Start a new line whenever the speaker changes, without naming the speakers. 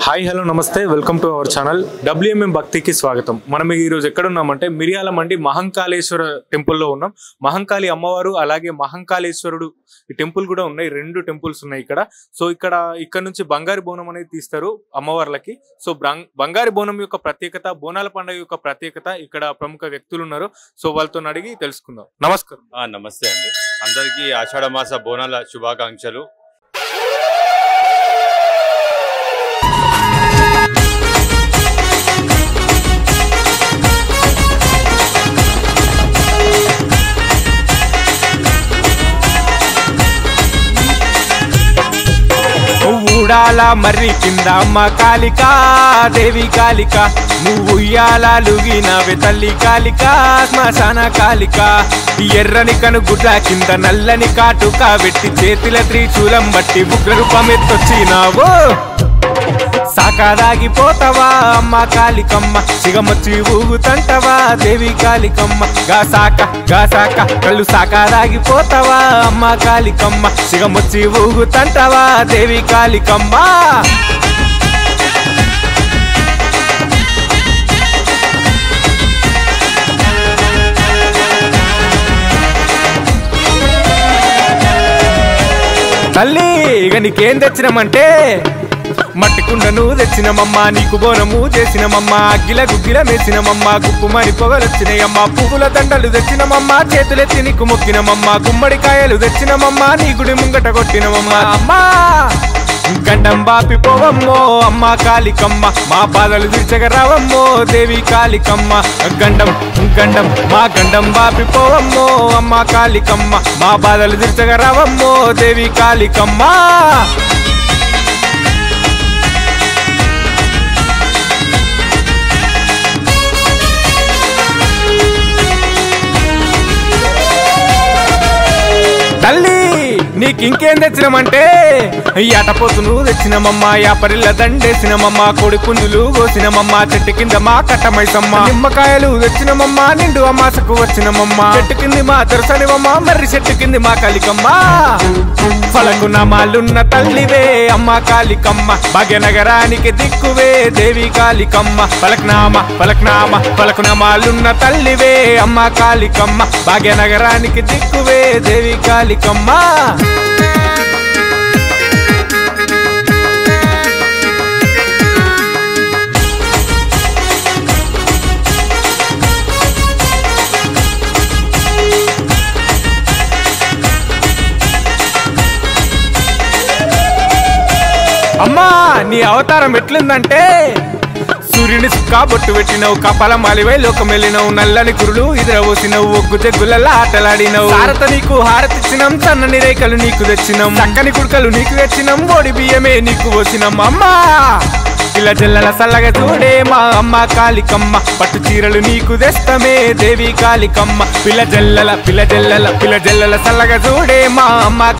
Hi hello నమస్తే welcome to our channel WMM భక్తికి స్వాగతం. మనం ఈ రోజు ఎక్కడ ఉన్నామంటే మిరియాల మండి మహంకాళేశ్వర టెంపుల్లో ఉన్నాం. మహంకాళి అమ్మవారు అలాగే మహంకాళేశ్వరుడు ఈ టెంపుల్ కూడా ఉన్నాయి. రెండు టెంపుల్స్ ఉన్నాయి ఇక్కడ. సో ఇక్కడ నుంచి బంగారు బోనం అనేది తీస్తారు అమ్మవార్లకి. సో బంగారు బోనం యొక్క ప్రత్యేకత, బోనాల పండుగ యొక్క ప్రత్యేకత, ఇక్కడ ప్రముఖ వ్యక్తులు ఉన్నారు. సో వాళ్ళతో అడిగి తెలుసుకుందాం. నమస్కారం.
నమస్తే అండి, అందరికీ ఆషాఢ మాస బోనాల శుభాకాంక్షలు.
ఊడాల మర్రి కింద అమ్మ కాళిక దేవి కాళిక, నువ్వు ఉయ్యాలుగినవే తల్లి కాళిక శ్మశాన కాళిక. ఎర్రని కనుగుడ్ల కింద నల్లని కాటుక వెట్టి చేతిల త్రిశూలం బట్టి ఉగ్రరూపమెత్తొచ్చినావు. సాకాదాగిపోతావా అమ్మ కాళికమ్మ, సిగమొచ్చి ఊగుతంటవా దేవి కాళికమ్మ. గాసాక కళ్ళు సాకాదాగిపోతావా అమ్మ కాళికమ్మ, సిగమొచ్చి ఊగుతంటవా దేవి కాళికమ్మ. తల్లి ఇక నీకేం తెచ్చినామంటే మట్టి కుండను తెచ్చినమమ్మ, నీకు బోనము చేసినమమ్మ, అగ్గిల గుగ్గిల మేసినమమ్మ, గుప్పుమని పొగలొచ్చినాయమ్మ, పువ్వుల దండలు తెచ్చినమమ్మ, చేతులెత్తి నీకు మొక్కినమమ్మ, గుమ్మడికాయలు తెచ్చినమమ్మ, నీ గుడి ముంగట కొట్టినమమ్మ. అమ్మా గండం బాపిపోవమ్మో అమ్మ కాళికమ్మ, మా బాధలు తీర్చగరావమ్మో దేవి కాళికమ్మ. గండం మా గండం బాపిపోవమ్మో అమ్మ కాళికమ్మ, మా బాధలు తీర్చగరావమ్మో దేవి కాళికమ్మ. తల్లి నీకింకేం తెచ్చినామంటే అటపోతును తెచ్చినమమ్మ, యాపరిల్ల దండేసినమమ్మ, కోడి పుంజులు కోసినమమ్మ, చెట్టు కింద మా కట్టమైసమ్మ, నిమ్మకాయలు తెచ్చినమమ్మ, నిండు అమాసకు వచ్చినమమ్మ, చెట్టు కింది మా దొరసనివమ్మ, మర్రి చెట్టు కింది మా కాళికమ్మ. ఫలకు నామాలున్న తల్లివే అమ్మ కాళికమ్మ, భాగ్యనగరానికి దిక్కువే దేవి కాళికమ్మ. ఫలకునామాలున్న తల్లివే అమ్మ కాళికమ్మ, భాగ్యనగరానికి దిక్కువే దేవి కాళికమ్మ. అమ్మా నీ అవతారం ఎట్లుందంటే సూర్యుని సుక్కా బొట్టు పెట్టినవు, కపాల మాలివై లోకం వెళ్ళినవు, నల్లని కురులు ఎదురవోసినవు, ఒగ్గు జగ్గులలా ఆటలాడినవు, హారత నీకు హారతిచ్చినం, సన్నని రేఖలు నీకు తెచ్చినం, చక్కని కుడుకలు నీకు తెచ్చినం, ఓడి బియ్యమే నీకు పోసినం. అమ్మా పిల్ల జల్లల సల్లగా చూడే మా అమ్మ కాళికమ్మ, పట్టు చీరలు నీకు తెస్తమే దేవి కాళికమ్మ. పిల్ల జల్లల సల్లగా చూడే మా అమ్మ